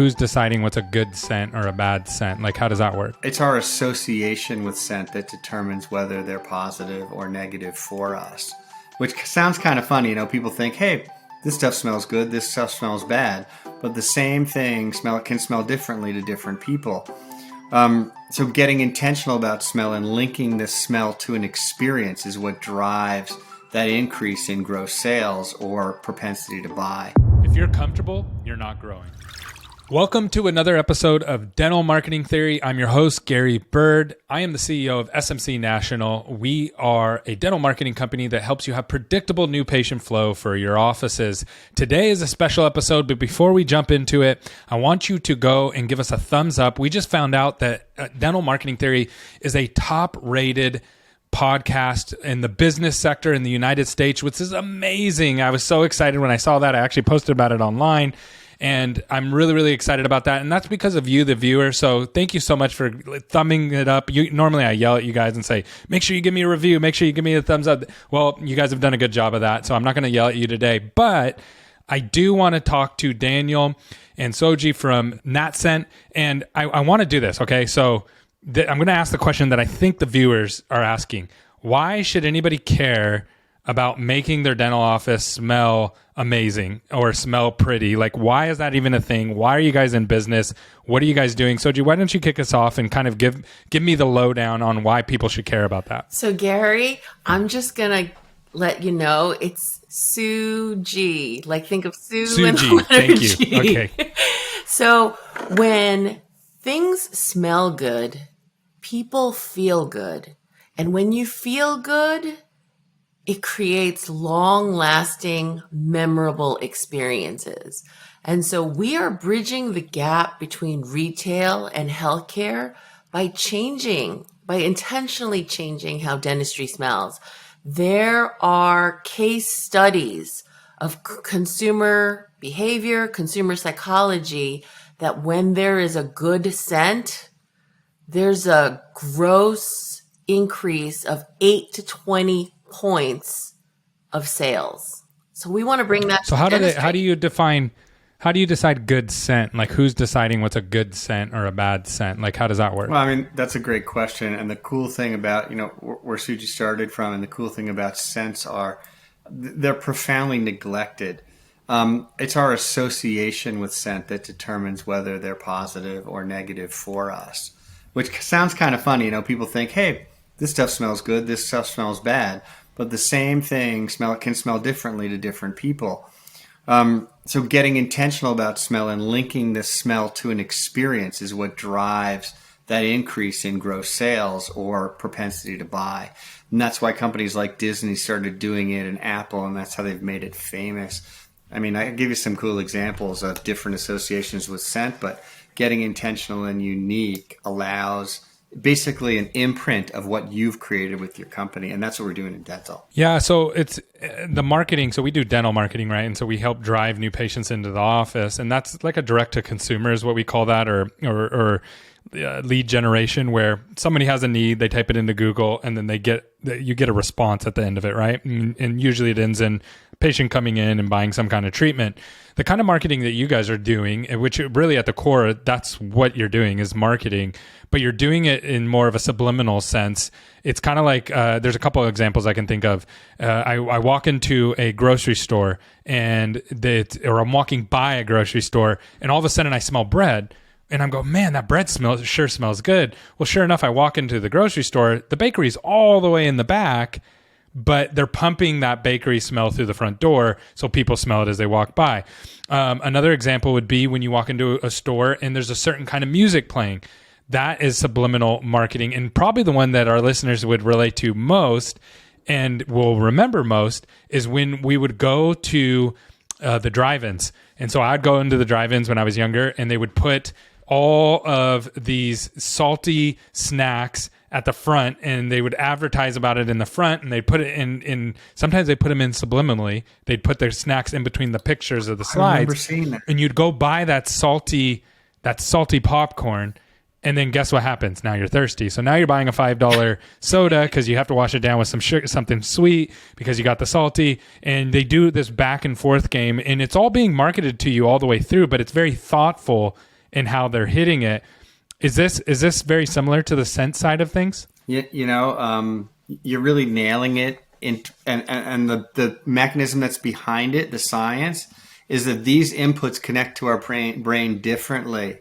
who's deciding what's a good scent or a bad scent? Like, how does that work? It's our association with scent that determines whether they're positive or negative for us, which sounds kind of funny. People think, hey, this stuff smells good, this stuff smells bad, but the same thing can smell differently to different people. So getting intentional about smell and linking the smell to an experience is what drives that increase in gross sales or propensity to buy. If you're comfortable, you're not growing. Welcome to another episode of Dental Marketing Theory. I'm your host, Gary Bird. I am the CEO of SMC National. We are a dental marketing company that helps you have predictable new patient flow for your offices. Today is a special episode, but before we jump into it, I want you to go and give us a thumbs up. We just found out that Dental Marketing Theory is a top-rated podcast in the business sector in the United States, which is amazing. I was so excited when I saw that. I actually posted about it online, and I'm really, really excited about that. And that's because of you, the viewer. So thank you so much for thumbing it up. Normally I yell at you guys and say, make sure you give me a review. Make sure you give me a thumbs up. Well, you guys have done a good job of that. So I'm not going to yell at you today, but I do want to talk to Daniel and Sooji from NatScent. And I want to do this. Okay. So I'm going to ask the question that I think the viewers are asking. Why should anybody care about making their dental office smell amazing or smell pretty? Like, why is that even a thing? Why are you guys in business? What are you guys doing? Sooji, why don't you kick us off and kind of give me the lowdown on why people should care about that? So, Gary, I'm just going to let you know it's Sooji. Like, think of Sue and the letter thank G. you. Okay. So, when things smell good, people feel good. And when you feel good, it creates long-lasting, memorable experiences. And so we are bridging the gap between retail and healthcare by intentionally changing how dentistry smells. There are case studies of consumer behavior, consumer psychology, that when there is a good scent, there's a gross increase of 8 to 20 points of sales. So we want to bring that. So how do you decide good scent? Like, who's deciding what's a good scent or a bad scent? Like, how does that work? Well, I mean, that's a great question. And the cool thing about, where Sooji started from, and the cool thing about scents are they're profoundly neglected. It's our association with scent that determines whether they're positive or negative for us, which sounds kind of funny. People think, hey, this stuff smells good, this stuff smells bad, but the same thing can smell differently to different people. So getting intentional about smell and linking the smell to an experience is what drives that increase in gross sales or propensity to buy. And that's why companies like Disney started doing it, and Apple, and that's how they've made it famous. I mean, I can give you some cool examples of different associations with scent, but getting intentional and unique allows basically an imprint of what you've created with your company. And that's what we're doing in dental. Yeah. So it's the marketing. So we do dental marketing, right? And so we help drive new patients into the office. And that's like a direct to consumer is what we call that, or lead generation, where somebody has a need, they type it into Google, and then you get a response at the end of it, right? And usually it ends in a patient coming in and buying some kind of treatment. The kind of marketing that you guys are doing, which really at the core, that's what you're doing is marketing, but you're doing it in more of a subliminal sense. It's kind of like, there's a couple of examples I can think of. I walk into a grocery store or I'm walking by a grocery store, and all of a sudden I smell bread. And I'm going, man, that bread sure smells good. Well, sure enough, I walk into the grocery store. The bakery's all the way in the back, but they're pumping that bakery smell through the front door so people smell it as they walk by. Another example would be when you walk into a store and there's a certain kind of music playing. That is subliminal marketing, and probably the one that our listeners would relate to most and will remember most is when we would go to the drive-ins. And so I'd go into the drive-ins when I was younger, and they would put all of these salty snacks at the front, and they would advertise about it in the front, and they'd put it in sometimes they put them in subliminally. They'd put their snacks in between the pictures of the slides. I remember seeing that. And you'd go buy that salty popcorn, and then guess what happens? Now you're thirsty. So now you're buying a $5 soda because you have to wash it down with some sugar, something sweet because you got the salty. And they do this back and forth game, and it's all being marketed to you all the way through, but it's very thoughtful and how they're hitting it. Is this very similar to the scent side of things? You're really nailing it. And the mechanism that's behind it, the science, is that these inputs connect to our brain differently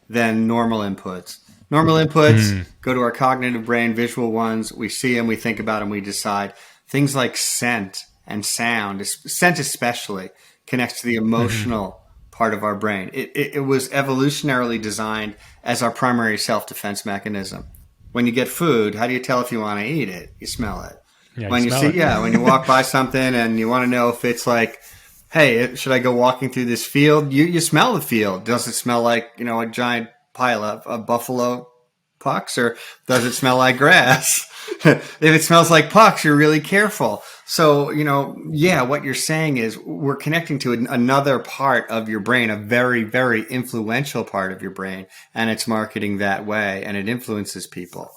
than normal inputs. Normal inputs go to our cognitive brain, visual ones. We see them, we think about them, we decide. Things like scent and sound, scent especially, connects to the emotional part of our brain. It was evolutionarily designed as our primary self-defense mechanism. When you get food, how do you tell if you want to eat it? You smell it. Yeah, when you walk by something and you want to know if it's like, hey, should I go walking through this field? You smell the field. Does it smell like, a giant pile of buffalo pucks, or does it smell like grass? If it smells like pucks, you're really careful. So, what you're saying is we're connecting to another part of your brain, a very, very influential part of your brain, and it's marketing that way, and it influences people.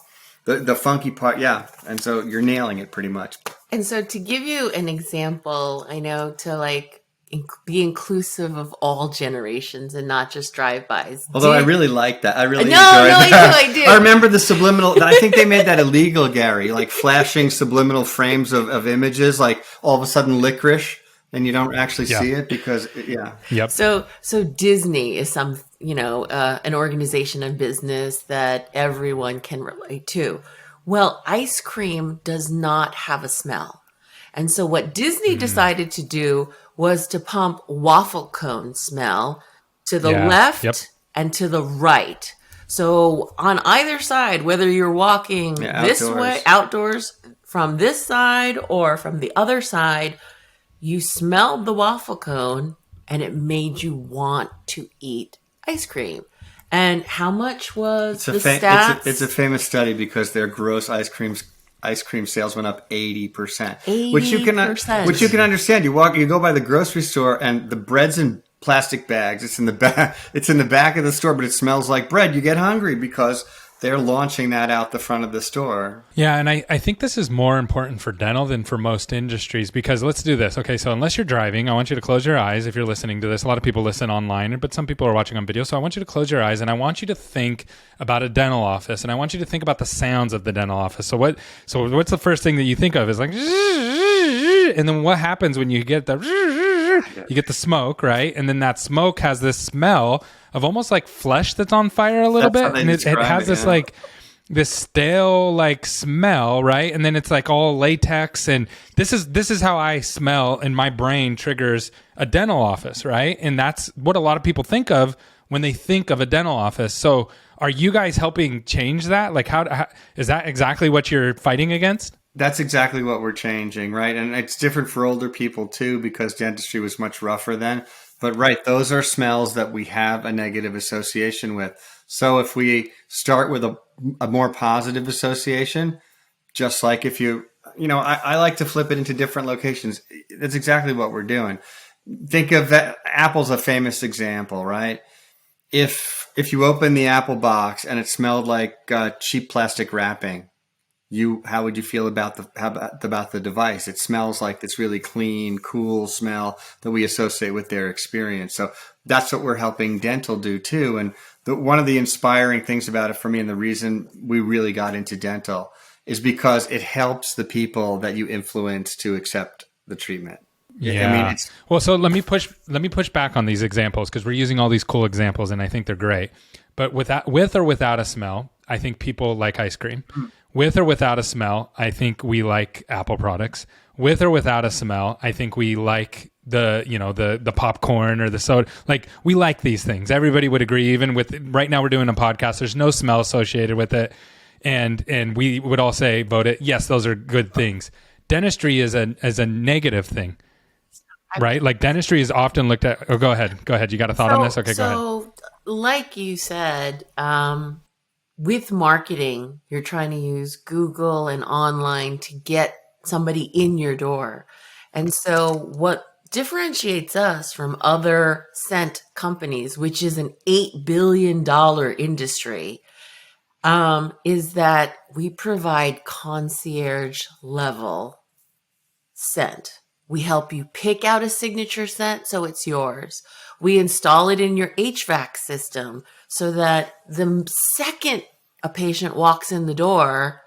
The funky part, yeah. And so you're nailing it pretty much. And so to give you an example, I know to be inclusive of all generations and not just drive-bys. Although I really like that. I really enjoyed that. I do. I remember the subliminal. I think they made that illegal, Gary, like flashing subliminal frames of images, like all of a sudden licorice, and you don't actually see it because, Yep. So Disney is an organization and business that everyone can relate to. Well, ice cream does not have a smell. And so what Disney decided to do was to pump waffle cone smell to the left and to the right. So on either side, whether you're walking this way, outdoors, from this side or from the other side, you smelled the waffle cone and it made you want to eat ice cream. And how much was the stats? It's a famous study because their gross ice cream sales went up 80%. 80%. Which you can understand. You go by the grocery store and the bread's in plastic bags. It's in the back. It's in the back of the store, but it smells like bread. You get hungry because they're launching that out the front of the store. Yeah, and I think this is more important for dental than for most industries, because let's do this. Okay, so unless you're driving, I want you to close your eyes if you're listening to this. A lot of people listen online, but some people are watching on video. So I want you to close your eyes, and I want you to think about a dental office, and I want you to think about the sounds of the dental office. So what's the first thing that you think of is like, and then what happens when you get you get the smoke, right? And then that smoke has this smell of almost like flesh that's on fire a little bit, and it has this like this stale like smell, right? And then it's like all latex, and this is how I smell, and my brain triggers a dental office, right? And that's what a lot of people think of when they think of a dental office. So are you guys helping change that? Like how is that exactly what you're fighting against? That's exactly what we're changing, right? And it's different for older people too, because dentistry was much rougher then. But right, those are smells that we have a negative association with. So if we start with a more positive association, just like if I like to flip it into different locations. That's exactly what we're doing. Think of that. Apple's a famous example, right? If you open the Apple box and it smelled like cheap plastic wrapping, how would you feel about the device? It smells like this really clean, cool smell that we associate with their experience. So that's what we're helping dental do too. And one of the inspiring things about it for me, and the reason we really got into dental, is because it helps the people that you influence to accept the treatment. Yeah. I mean, well, so let me push back on these examples, because we're using all these cool examples and I think they're great. But with or without a smell, I think people like ice cream. With or without a smell, I think we like Apple products. With or without a smell, I think we like the popcorn or the soda. Like, we like these things. Everybody would agree. Even with right now, we're doing a podcast. There's no smell associated with it, and we would all say vote it. Yes, those are good things. Dentistry is a negative thing, right? Like, dentistry is often looked at. Oh, go ahead. You got a thought on this? Okay, go ahead. So, like you said, with marketing, you're trying to use Google and online to get somebody in your door. And so what differentiates us from other scent companies, which is an $8 billion industry, is that we provide concierge level scent. We help you pick out a signature scent so it's yours. We install it in your HVAC system so that the second a patient walks in the door,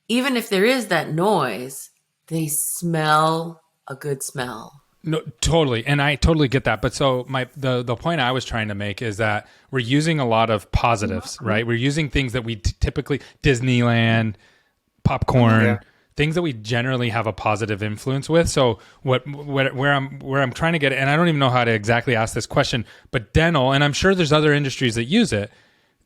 even if there is that noise, they smell a good smell. No, totally. And I totally get that. But so the point I was trying to make is that we're using a lot of positives, right? We're using things that we typically, Disneyland, popcorn, things that we generally have a positive influence with. So where I'm trying to get, and I don't even know how to exactly ask this question, but dental, and I'm sure there's other industries that use it,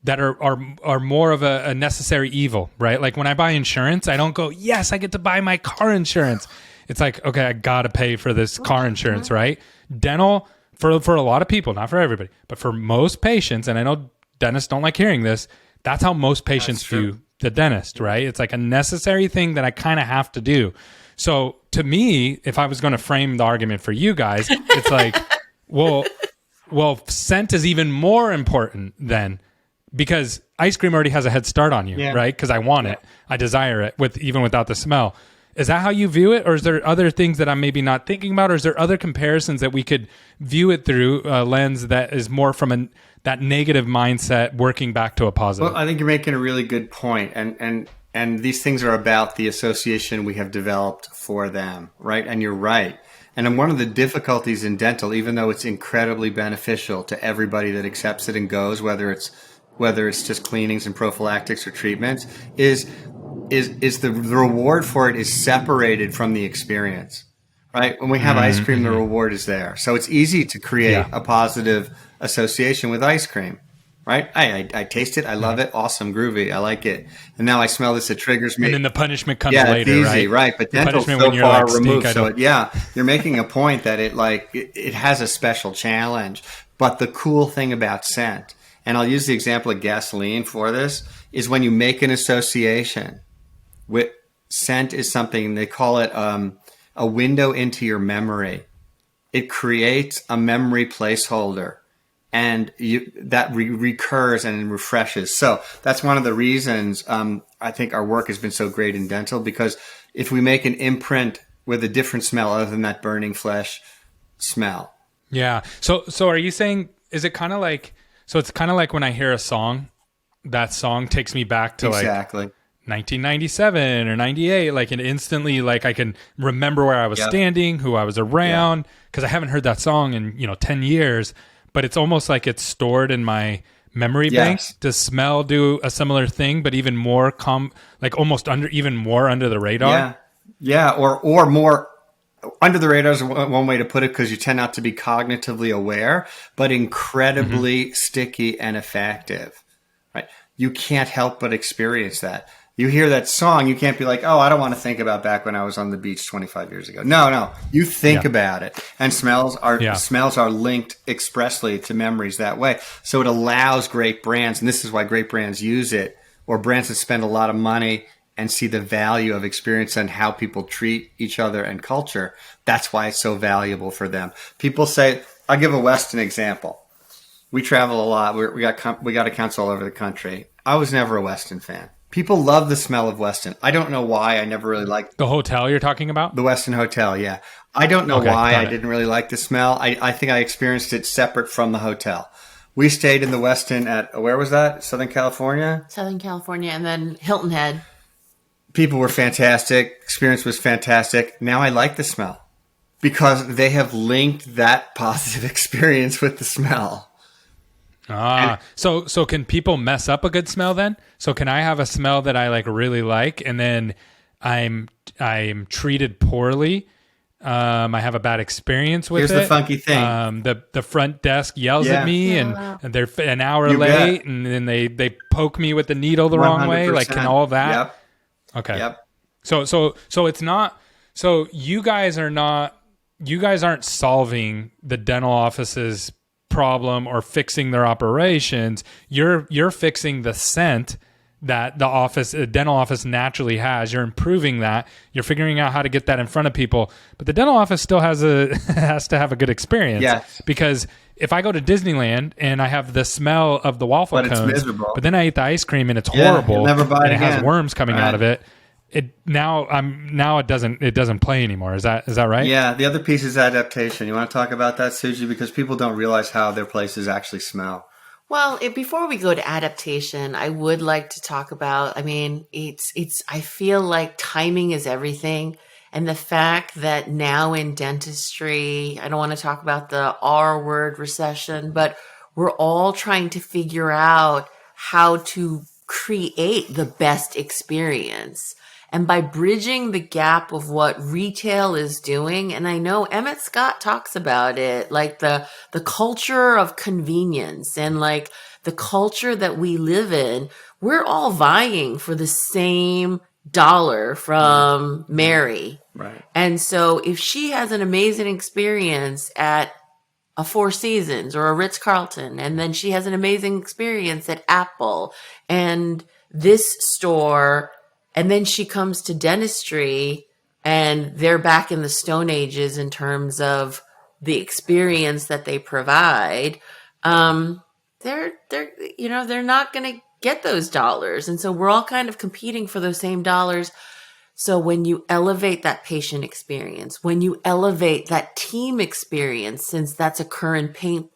that are more of a necessary evil, right? Like when I buy insurance, I don't go, yes, I get to buy my car insurance. It's like, okay, I got to pay for this car insurance, right? Dental, for a lot of people, not for everybody, but for most patients, and I know dentists don't like hearing this, that's how most patients view the dentist, right? It's like a necessary thing that I kind of have to do. So to me, if I was going to frame the argument for you guys, it's like, well, scent is even more important then, because ice cream already has a head start on you, right? Because I want it. I desire it even without the smell. Is that how you view it? Or is there other things that I'm maybe not thinking about? Or is there other comparisons that we could view it through a lens that is more from that negative mindset working back to a positive? Well, I think you're making a really good point. And these things are about the association we have developed for them, right? And you're right. And one of the difficulties in dental, even though it's incredibly beneficial to everybody that accepts it and goes, whether it's just cleanings and prophylactics or treatments, is the reward for it is separated from the experience, right? When we have ice cream, the reward is there. So it's easy to create a positive association with ice cream, right? I taste it. I love it. Awesome. Groovy. I like it. And now I smell this. It triggers me. And then the punishment comes later, it's easy, right? But dental's so far removed. So you're making a point that it has a special challenge. But the cool thing about scent, and I'll use the example of gasoline for this, is when you make an association with scent is something, they call it a window into your memory. It creates a memory placeholder, and that recurs and refreshes. So that's one of the reasons I think our work has been so great in dental, because if we make an imprint with a different smell other than that burning flesh smell. Yeah. So are you saying, is it kind of like, so it's kind of like when I hear a song, that song takes me back to exactly. 1997 or 98, like, and instantly, like, I can remember where I was standing, who I was around, because I haven't heard that song in 10 years, but it's almost like it's stored in my memory bank. Does smell do a similar thing, but even more almost even more under the radar? Or more under the radar is one way to put it, because you tend not to be cognitively aware, but incredibly sticky and effective, right? You can't help but experience that. You hear that song, you can't be like, oh, I don't want to think about back when I was on the beach 25 years ago. No, you think about it. And smells are linked expressly to memories that way. So it allows great brands, and this is why great brands use it, or brands that spend a lot of money and see the value of experience and how people treat each other and culture. That's why it's so valuable for them. People say, I'll give a Weston example. We travel a lot. We got accounts all over the country. I was never a Weston fan. People love the smell of Weston. I don't know why. I never really liked the hotel you're talking about. The Weston Hotel, yeah. I don't know why I didn't really like the smell. I think I experienced it separate from the hotel. We stayed in the Weston at, where was that? Southern California? Southern California, and then Hilton Head. People were fantastic. Experience was fantastic. Now I like the smell because they have linked that positive experience with the smell. So can people mess up a good smell then? So can I have a smell that I really like, and then I'm treated poorly? I have a bad experience with it. Here's the funky thing. The front desk yells at me, and they're an hour late, and then they poke me with the needle the wrong way. Like, can all that? Yep. Okay. Yep. So it's not. So you guys aren't solving the dental office's problem or fixing their operations. You're fixing the scent that the dental office naturally has. You're improving that. You're figuring out how to get that in front of people. But the dental office still has to have a good experience. Yes. Because if I go to Disneyland and I have the smell of the waffle cones, it's miserable. but then I eat the ice cream and it's horrible, you'll never buy it and it again. has worms coming out of it, now it doesn't play anymore. Is that right? Yeah. The other piece is adaptation. You want to talk about that, Sooji? Because people don't realize how their places actually smell. Well, before we go to adaptation, I would like to talk about, I feel like timing is everything. And the fact that now in dentistry, I don't want to talk about the R word recession, but we're all trying to figure out how to create the best experience. And by bridging the gap of what retail is doing, and I know Emmett Scott talks about it, like the culture of convenience and like the culture that we live in, we're all vying for the same dollar from Mary. Right. And so if she has an amazing experience at a Four Seasons or a Ritz-Carlton, and then she has an amazing experience at Apple and this store, and then she comes to dentistry and they're back in the Stone Ages in terms of the experience that they provide, they're not going to get those dollars. And so we're all kind of competing for those same dollars. So when you elevate that patient experience, when you elevate that team experience, since that's a current pain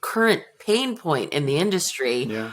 point in the industry,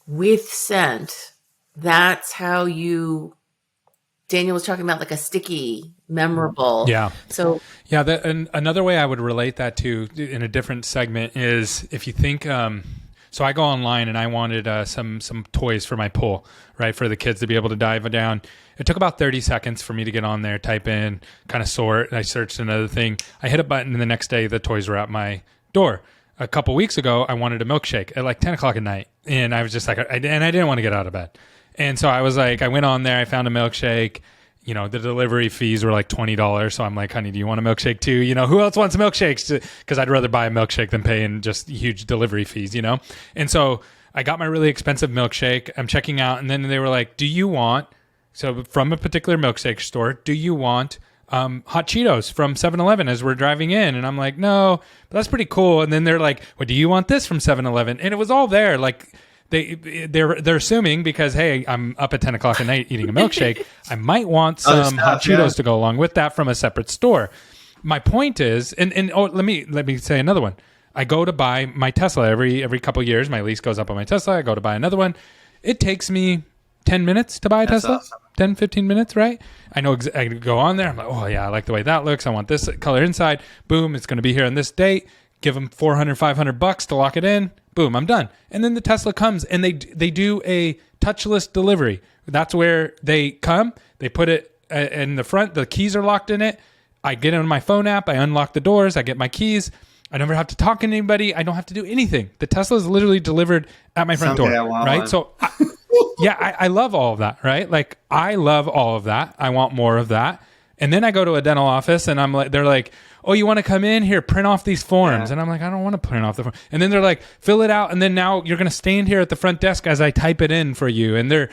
with scent, that's how Daniel was talking about like a sticky, memorable. Yeah. So and another way I would relate that to in a different segment is if you think, so I go online and I wanted some toys for my pool, right? For the kids to be able to dive down. It took about 30 seconds for me to get on there, type in, kind of sort. And I searched another thing. I hit a button and the next day the toys were at my door. A couple weeks ago, I wanted a milkshake at like 10 o'clock at night. And I was just like, I didn't want to get out of bed. And so I was like, I went on there, I found a milkshake. You know, the delivery fees were like $20. So I'm like, honey, do you want a milkshake too? You know, who else wants milkshakes? Because I'd rather buy a milkshake than paying just huge delivery fees, you know? And so I got my really expensive milkshake. I'm checking out. And then they were like, do you want, so from a particular milkshake store, do you want hot Cheetos from 7-Eleven as we're driving in? And I'm like, no, but that's pretty cool. And then they're like, well, do you want this from 7-Eleven? And it was all there. Like, they're assuming because, hey, I'm up at 10 o'clock at night eating a milkshake, I might want some hot Cheetos to go along with that from a separate store. My point is, and let me say another one. I go to buy my Tesla every couple of years. My lease goes up on my Tesla. I go to buy another one. It takes me 10 minutes to buy a Tesla. Awesome. 10, 15 minutes, right? I know I go on there. I'm like, oh, yeah, I like the way that looks. I want this color inside. Boom, it's going to be here on this date. Give them $400, $500 to lock it in. Boom, I'm done. And then the Tesla comes and they do a touchless delivery. That's where they come. They put it in the front. The keys are locked in it. I get it on my phone app. I unlock the doors. I get my keys. I never have to talk to anybody. I don't have to do anything. The Tesla is literally delivered at my front door, right? One. So, I love all of that, right? Like, I love all of that. I want more of that. And then I go to a dental office and they're like, oh, you want to come in here, print off these forms? Yeah. And I'm like, I don't want to print off the form. And then they're like, fill it out. And then now you're going to stand here at the front desk as I type it in for you. And I'm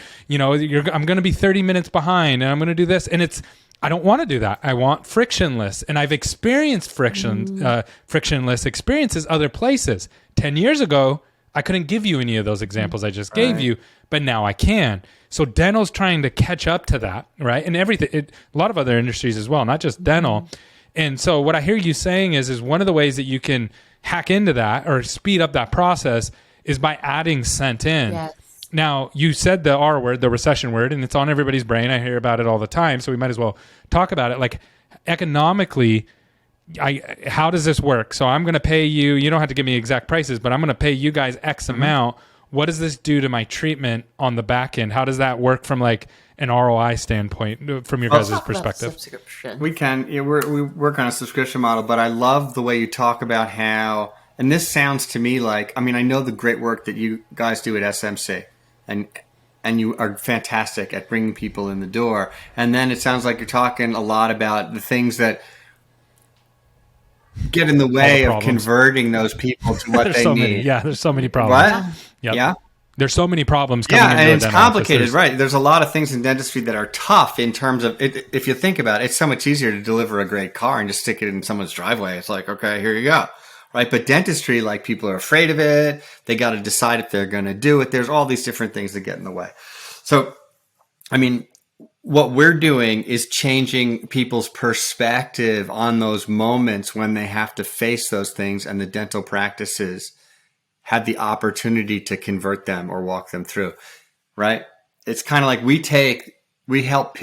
going to be 30 minutes behind and I'm going to do this. And I don't want to do that. I want frictionless. And I've experienced frictionless experiences other places. 10 years ago, I couldn't give you any of those examples I just gave you, but now I can. So dental's trying to catch up to that, right? And everything, a lot of other industries as well, not just dental. And so what I hear you saying is one of the ways that you can hack into that or speed up that process is by adding scent in. Yes. Now, you said the R word, the recession word, and it's on everybody's brain. I hear about it all the time, so we might as well talk about it. Like, economically, how does this work? So I'm going to pay you, you don't have to give me exact prices, but I'm going to pay you guys X amount. What does this do to my treatment on the back end? How does that work from like an ROI standpoint from your guys' perspective? Subscription. We can. Yeah, we work on a subscription model, but I love the way you talk about how, and this sounds to me like, I mean, I know the great work that you guys do at SMC, and you are fantastic at bringing people in the door. And then it sounds like you're talking a lot about the things that get in the way of converting those people to what they need. There's so many problems. What? Yep. Yeah. There's so many problems coming into and a it's dental complicated, office. right? There's a lot of things in dentistry that are tough in terms of it. If you think about it, it's so much easier to deliver a great car and just stick it in someone's driveway. It's like, okay, here you go. Right. But dentistry, like, people are afraid of it. They got to decide if they're going to do it. There's all these different things that get in the way. So, I mean, what we're doing is changing people's perspective on those moments when they have to face those things, and the dental practices had the opportunity to convert them or walk them through, right? It's kind of like we help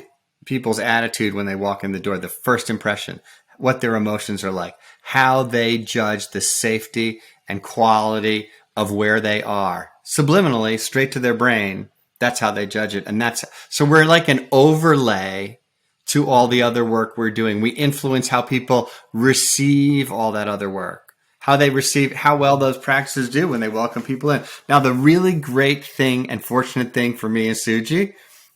people's attitude when they walk in the door, the first impression, what their emotions are like, how they judge the safety and quality of where they are. Subliminally, straight to their brain, that's how they judge it. And so we're like an overlay to all the other work we're doing. We influence how people receive all that other work, how they receive, how well those practices do when they welcome people in. Now, the really great thing and fortunate thing for me and Sooji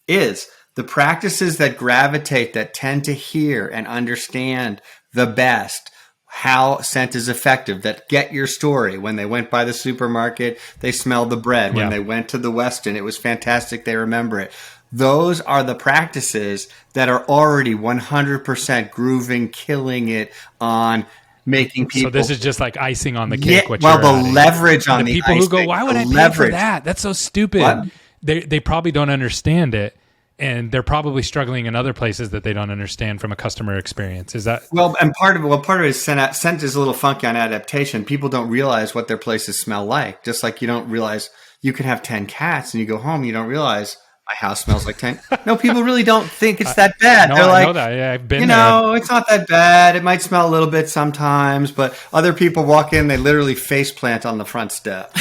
is the practices that gravitate, that tend to hear and understand the best how scent is effective, that get your story. When they went by the supermarket, they smelled the bread. When they went to the Westin, it was fantastic. They remember it. Those are the practices that are already 100% grooving, killing it on making people. So this is just like icing on the cake. Yeah, what well, you're the adding. leverage on And the people icing, who go, why would I pay for that? That's so stupid. What? They probably don't understand it. And they're probably struggling in other places that they don't understand from a customer experience. Is that and part of it is scent is a little funky on adaptation. People don't realize what their places smell like. Just like you don't realize you can have 10 cats and you go home, you don't realize my house smells like 10. No, people really don't think it's that bad. No, They're like, I know that. Yeah, I've been it's not that bad. It might smell a little bit sometimes, but other people walk in, they literally face plant on the front step.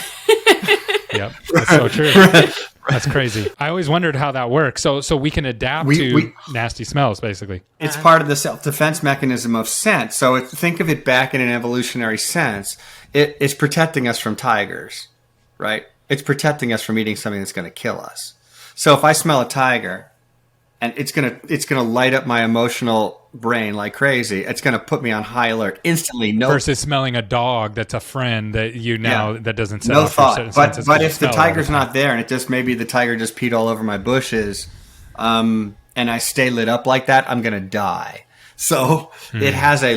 Yep, that's so true. That's crazy. I always wondered how that works. So we can adapt to nasty smells, basically. It's part of the self-defense mechanism of scent. So think of it back in an evolutionary sense. It's protecting us from tigers, right? It's protecting us from eating something that's going to kill us. So if I smell a tiger, and it's gonna light up my emotional brain like crazy. It's gonna put me on high alert instantly. Versus smelling a dog that's a friend that that doesn't set no off thought. Your senses. But if the tiger's not there, and it just maybe the tiger just peed all over my bushes, and I stay lit up like that, I'm gonna die. So it has a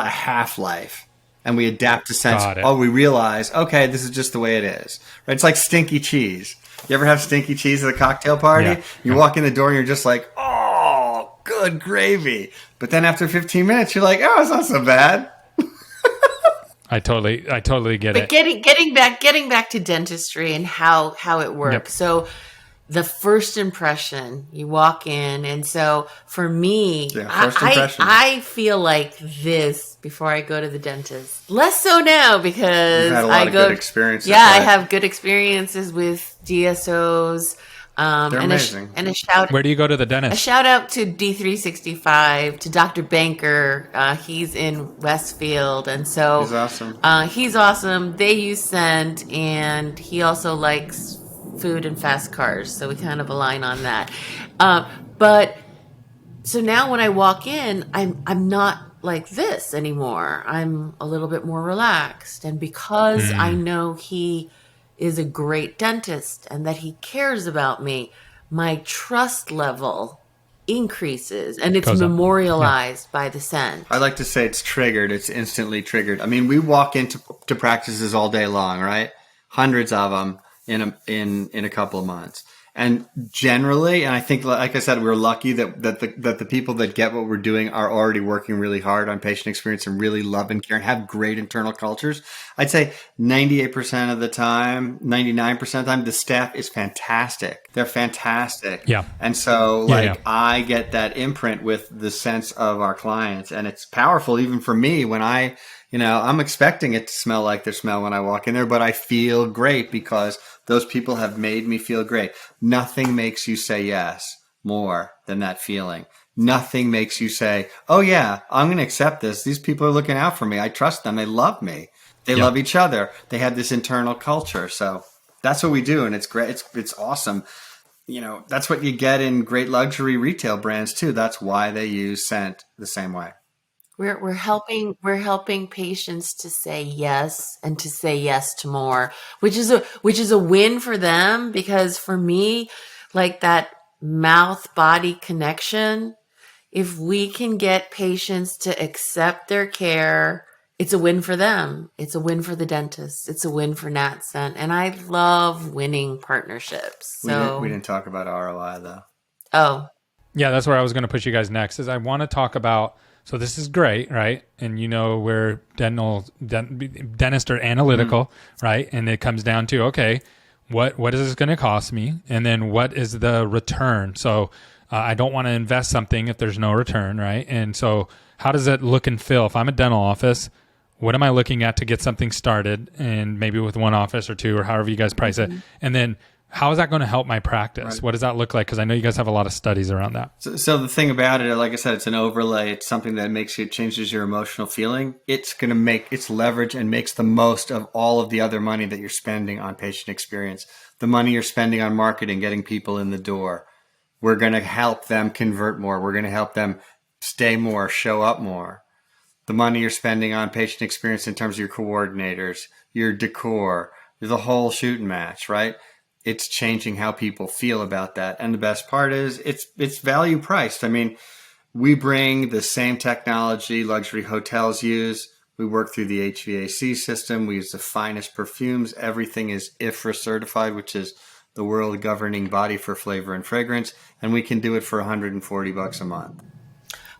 half-life, and we adapt to sense. Oh, we realize, okay, this is just the way it is. Right? It's like stinky cheese. You ever have stinky cheese at a cocktail party? Yeah. You walk in the door and you're just like, oh, good gravy. But then after 15 minutes, you're like, oh, it's not so bad. I totally get it. But getting back to dentistry and how it works. Yep. So the first impression, you walk in, and so for me, I feel like this before I go to the dentist. Less so now because you've had a lot of good experiences. Yeah, right? I have good experiences with DSOs. They're amazing. And a shout. Where do you go to the dentist? A shout out to D365, to Dr. Banker. He's in Westfield, and so he's awesome. He's awesome. They use scent, and he also likes food and fast cars, so we kind of align on that. But so now when I walk in, I'm not like this anymore. I'm a little bit more relaxed, and because I know he is a great dentist and that he cares about me, my trust level increases, and it's memorialized by the scent. I like to say it's triggered. It's instantly triggered. I mean, we walk into practices all day long, right? Hundreds of them in a couple of months. And generally, and I think, like I said, we're lucky that the people that get what we're doing are already working really hard on patient experience and really love and care and have great internal cultures. I'd say 98% of the time, 99% of the time, the staff is fantastic. They're fantastic. Yeah. And so, I get that imprint with the sense of our clients, and it's powerful even for me when I'm expecting it to smell like their smell when I walk in there, but I feel great because those people have made me feel great. Nothing makes you say yes more than that feeling. Nothing makes you say, oh yeah, I'm going to accept this. These people are looking out for me. I trust them. They love me. They love each other. They have this internal culture. So that's what we do. And it's great. It's awesome. That's what you get in great luxury retail brands too. That's why they use scent the same way. We're helping patients to say yes and to say yes to more, which is a win for them, because for me, like that mouth body connection, if we can get patients to accept their care, it's a win for them. It's a win for the dentist. It's a win for NatScent. And I love winning partnerships. So we didn't talk about ROI though. Oh. Yeah, that's where I was going to push you guys next. Is I want to talk about. So this is great, right? And where dentists are analytical, right? And it comes down to, okay, what is this going to cost me, and then what is the return? So I don't want to invest something if there's no return, right? And so how does it look and feel if I'm a dental office? What am I looking at to get something started, and maybe with one office or two, or however you guys price it, and then how is that going to help my practice? Right. What does that look like? Because I know you guys have a lot of studies around that. So the thing about it, like I said, it's an overlay. It's something that changes your emotional feeling. It's going to make its leverage and makes the most of all of the other money that you're spending on patient experience. The money you're spending on marketing, getting people in the door. We're going to help them convert more. We're going to help them stay more, show up more. The money you're spending on patient experience in terms of your coordinators, your decor, the whole shoot and match, right? It's changing how people feel about that. And the best part is it's value priced. I mean, we bring the same technology luxury hotels use. We work through the HVAC system. We use the finest perfumes. Everything is IFRA certified, which is the world governing body for flavor and fragrance. And we can do it for $140 a month.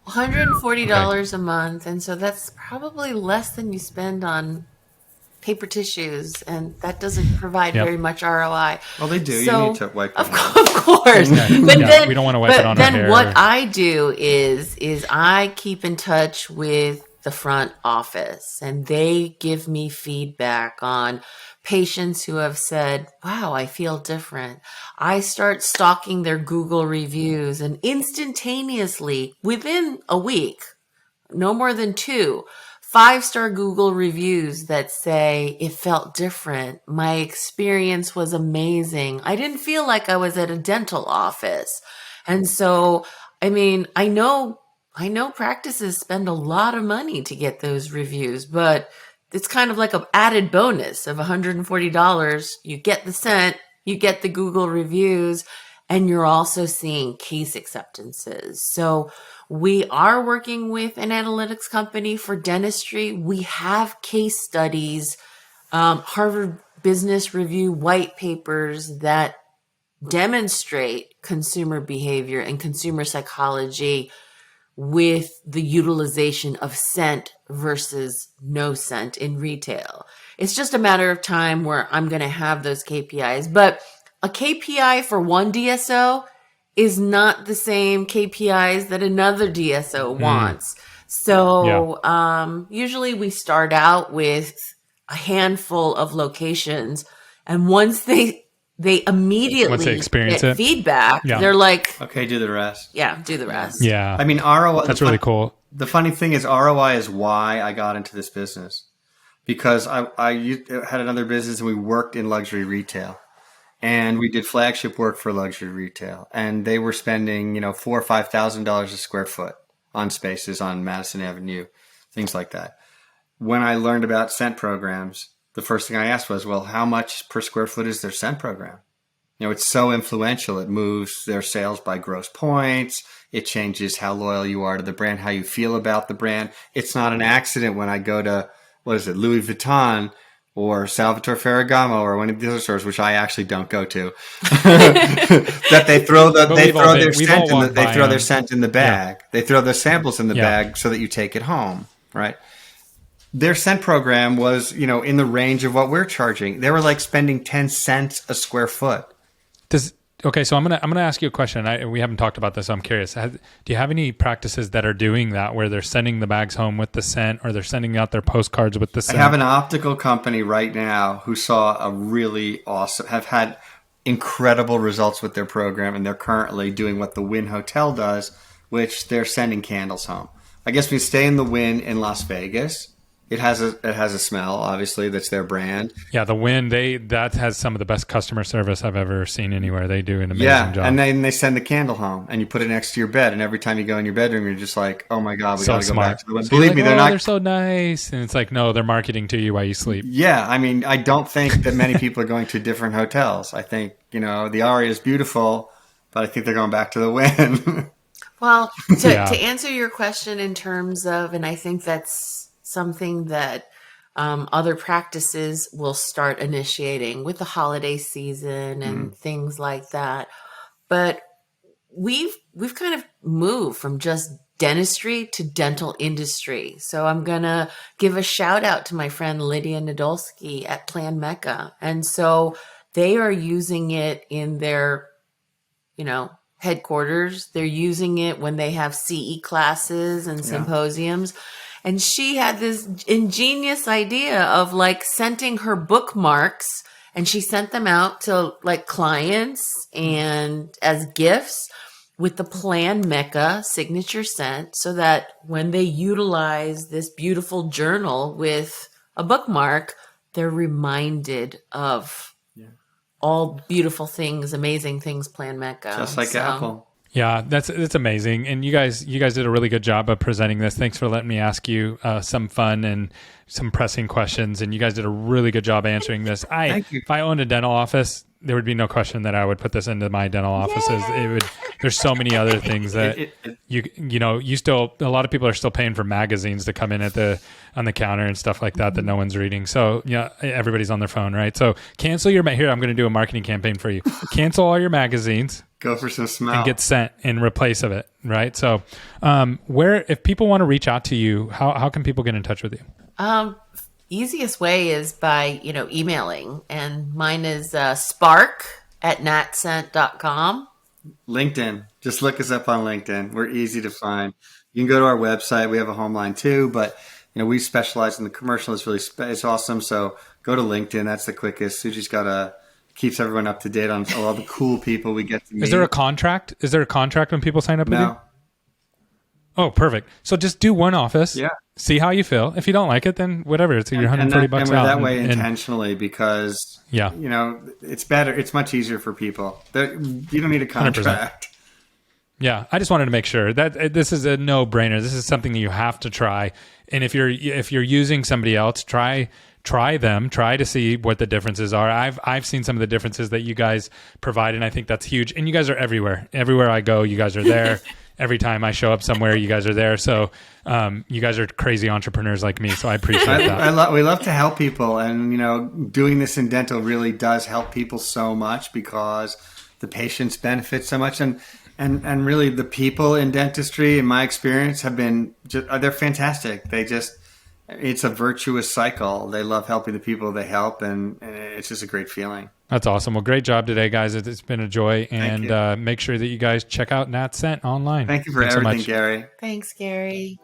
$140 a month. And so that's probably less than you spend on paper tissues, and that doesn't provide very much ROI. Well, they do. So, you need to wipe it. Of course. But then, we don't want to wipe it on our hair. Then what I do is I keep in touch with the front office, and they give me feedback on patients who have said, wow, I feel different. I start stalking their Google reviews, and instantaneously, within a week, no more than 2, 5-star Google reviews that say it felt different. My experience was amazing. I didn't feel like I was at a dental office. And so, I mean, I know practices spend a lot of money to get those reviews, but it's kind of like an added bonus of $140. You get the scent, you get the Google reviews, and you're also seeing case acceptances. So we are working with an analytics company for dentistry. We have case studies, Harvard Business Review white papers that demonstrate consumer behavior and consumer psychology with the utilization of scent versus no scent in retail. It's just a matter of time where I'm going to have those KPIs. But a KPI for one DSO is not the same KPIs that another DSO wants. So usually we start out with a handful of locations, and once they immediately experience get it, feedback, they're like, okay, do the rest. Yeah, do the rest. Yeah. I mean, ROI. That's really cool. The funny thing is, ROI is why I got into this business, because I had another business and we worked in luxury retail. And we did flagship work for luxury retail, and they were spending, $4,000 or $5,000 a square foot on spaces on Madison Avenue, things like that. When I learned about scent programs, the first thing I asked was, well, how much per square foot is their scent program? It's so influential. It moves their sales by gross points. It changes how loyal you are to the brand, how you feel about the brand. It's not an accident when I go to, Louis Vuitton or Salvatore Ferragamo or one of the other stores, which I actually don't go to, that they throw their scent in the bag. Yeah. They throw their samples in the bag so that you take it home, right? Their scent program was, in the range of what we're charging. They were like spending 10 cents a square foot. Okay, so I'm gonna ask you a question. We haven't talked about this, so I'm curious. Do you have any practices that are doing that, where they're sending the bags home with the scent, or they're sending out their postcards with the scent? I have an optical company right now who saw have had incredible results with their program, and they're currently doing what the Wynn Hotel does, which they're sending candles home. I guess we stay in the Wynn in Las Vegas. It has a smell, obviously, that's their brand. Yeah, the Wynn, that has some of the best customer service I've ever seen anywhere. They do an amazing job. And then they send the candle home, and you put it next to your bed, and every time you go in your bedroom, you're just like, oh my God, we got to go back to the Wynn. So Believe me, they're so nice. And it's like, no, they're marketing to you while you sleep. Yeah, I mean, I don't think that many people are going to different hotels. I think, the Aria is beautiful, but I think they're going back to the Wynn. Well, to answer your question in terms of, and I think that's something that other practices will start initiating with the holiday season and things like that. But we've kind of moved from just dentistry to dental industry. So I'm going to give a shout out to my friend Lydia Nadolski at Plan Mecca. And so they are using it in their, headquarters. They're using it when they have CE classes and symposiums. And she had this ingenious idea of like sending her bookmarks, and she sent them out to like clients and as gifts with the Plan Mecca signature scent, so that when they utilize this beautiful journal with a bookmark, they're reminded of all beautiful things, amazing things Plan Mecca. Just like Apple. Yeah, it's amazing. And you guys did a really good job of presenting this. Thanks for letting me ask you some fun and some pressing questions. And you guys did a really good job answering this. Thank you. If I owned a dental office, there would be no question that I would put this into my dental offices. There's so many other things that a lot of people are still paying for magazines to come in on the counter and stuff like that no one's reading. So everybody's on their phone, right? So cancel here. I'm going to do a marketing campaign for you. Cancel all your magazines. Go for some smell. And get sent in replace of it, right? So if people want to reach out to you, how can people get in touch with you? Easiest way is by, emailing. And mine is spark@natscent.com. LinkedIn. Just look us up on LinkedIn. We're easy to find. You can go to our website. We have a home line too, but we specialize in the commercial. It's awesome. So go to LinkedIn. That's the quickest. Sooji's keeps everyone up to date on all the cool people we get to meet. Is there a contract? Is there a contract when people sign up with you? No. Oh, perfect. So just do one office. Yeah. See how you feel. If you don't like it, then whatever. It's your $140 and we're out. that way intentionally because yeah, it's better. It's much easier for people. You don't need a contract. 100%. Yeah, I just wanted to make sure that this is a no-brainer. This is something that you have to try. And if you're using somebody else, try them. Try to see what the differences are. I've seen some of the differences that you guys provide, and I think that's huge. And you guys are everywhere. Everywhere I go, you guys are there. Every time I show up somewhere, you guys are there. So you guys are crazy entrepreneurs like me. So I appreciate that. We love to help people, and doing this in dental really does help people so much because the patients benefit so much, and really the people in dentistry, in my experience, they're fantastic. It's a virtuous cycle. They love helping the people they help, and it's just a great feeling. That's awesome. Well, great job today, guys. It's been a joy. And make sure that you guys check out NatScent online. Thank you for everything, Gary. Thanks, Gary.